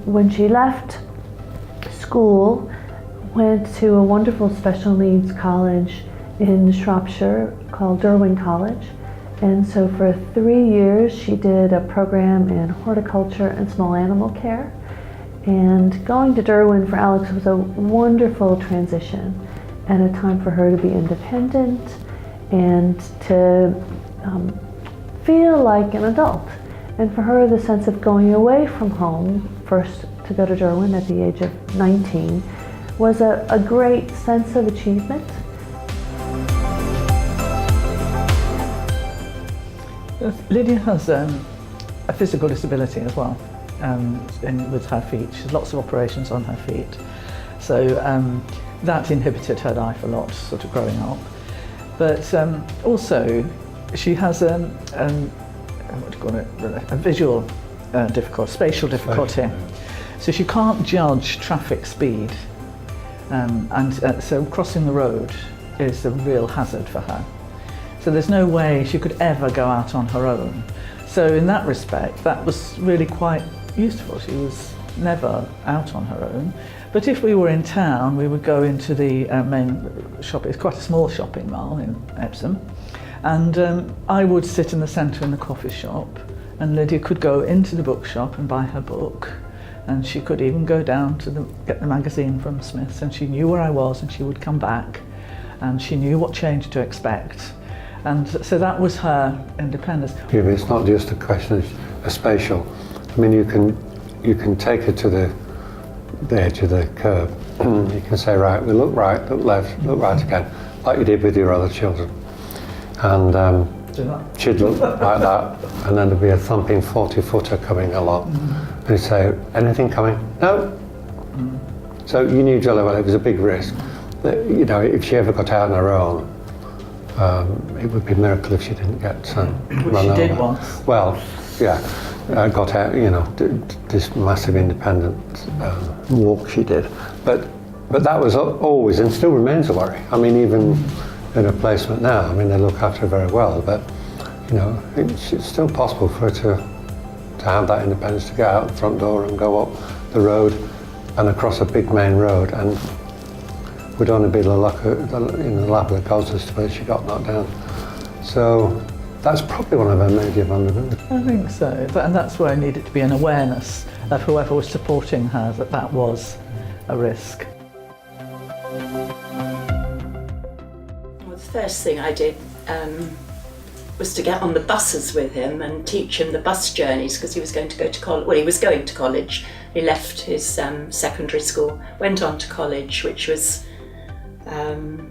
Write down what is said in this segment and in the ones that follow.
When she left school, went to a wonderful special needs college in Shropshire called Derwent College. And so for 3 years she did a program in horticulture and small animal care. And going to Derwent for Alex was a wonderful transition and a time for her to be independent and to feel like an adult. And for her, the sense of going away from home, first to go to Derwent at the age of 19, was a great sense of achievement. Lydia has a physical disability as well, with her feet. She has lots of operations on her feet. So that inhibited her life a lot, sort of growing up. But also, she has what do you call it? A visual difficulty, spatial difficulty. So she can't judge traffic speed, and so crossing the road is a real hazard for her. So there's no way she could ever go out on her own. So in that respect, that was really quite useful. She was never out on her own. But if we were in town, we would go into the main shop. It's quite a small shopping mall in Epsom. And I would sit in the centre in the coffee shop, and Lydia could go into the bookshop and buy her book. And she could even go down to get the magazine from Smith's, and she knew where I was, and she would come back, and she knew what change to expect. And so that was her independence. Yeah, but it's not just a question of a spatial. I mean, you can take her to the edge of the curb. You can say, right, we look right, look left, look right again, like you did with your other children. And she'd look like that, and then there'd be a thumping 40-footer coming along. And you'd say, anything coming? No. So you knew jolly well it was a big risk. That, you know, if she ever got out on her own, it would be a miracle if she didn't get Which she did once. Well, yeah, got out, you know, this massive independent walk she did. But that was always and still remains a worry. I mean, even in a placement now, I mean, they look after her very well, but, you know, it's still possible for her to have that independence to get out the front door and go up the road and across a big main road, and would only be the luck, in the lap of the gods as to whether she got knocked down. So that's probably one of her major vulnerabilities. I think so, and that's where I needed to be an awareness of whoever was supporting her that was a risk. Well, the first thing I did was to get on the buses with him and teach him the bus journeys, because he was going to go to college. Well, he was going to college. He left his secondary school, went on to college, which was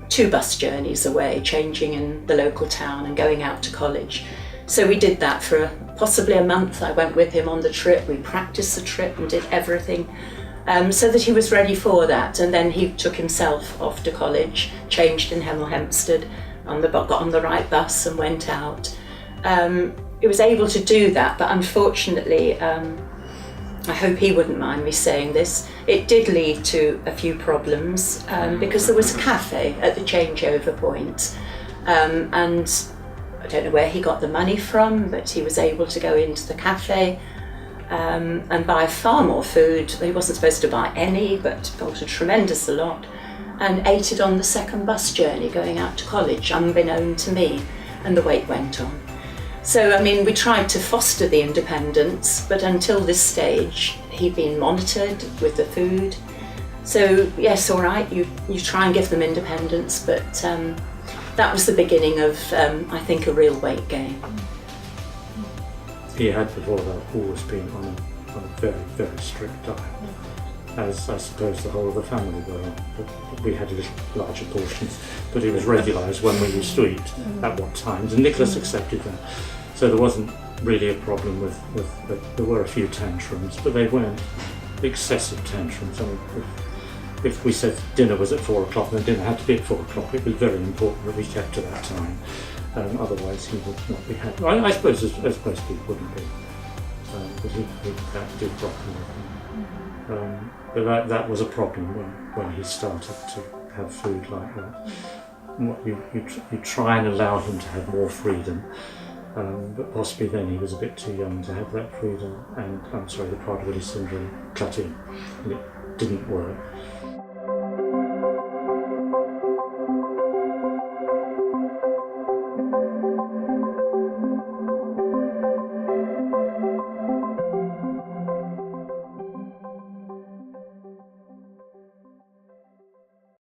2 bus journeys away, changing in the local town and going out to college. So we did that for possibly a month. I went with him on the trip. We practiced the trip and did everything so that he was ready for that. And then he took himself off to college, changed in Hemel Hempstead, got on the right bus and went out. He was able to do that, but unfortunately, I hope he wouldn't mind me saying this, it did lead to a few problems because there was a cafe at the changeover point, and I don't know where he got the money from, but he was able to go into the cafe and buy far more food. He wasn't supposed to buy any, but bought a tremendous lot, and ate it on the second bus journey going out to college, unbeknown to me, and the weight went on. So, I mean, we tried to foster the independence, but until this stage, he'd been monitored with the food. So, yes, all right, you try and give them independence, but that was the beginning of, I think, a real weight gain. He had before that always been on a very, very strict diet, as I suppose the whole of the family were on. But we had a little larger portions, but it was regularised when we used to eat, at what times, and Nicholas accepted that. So there wasn't really a problem with there were a few tantrums, but they weren't excessive tantrums. I mean, if we said dinner was at 4 o'clock, then dinner had to be at 4 o'clock. It was very important that we kept to that time. Otherwise he would not be happy. I suppose as most people wouldn't be, but he that did problem with him. But that was a problem when he started to have food like that. You try and allow him to have more freedom, but possibly then he was a bit too young to have that freedom, and the Prader-Willi Syndrome cut in, and it didn't work.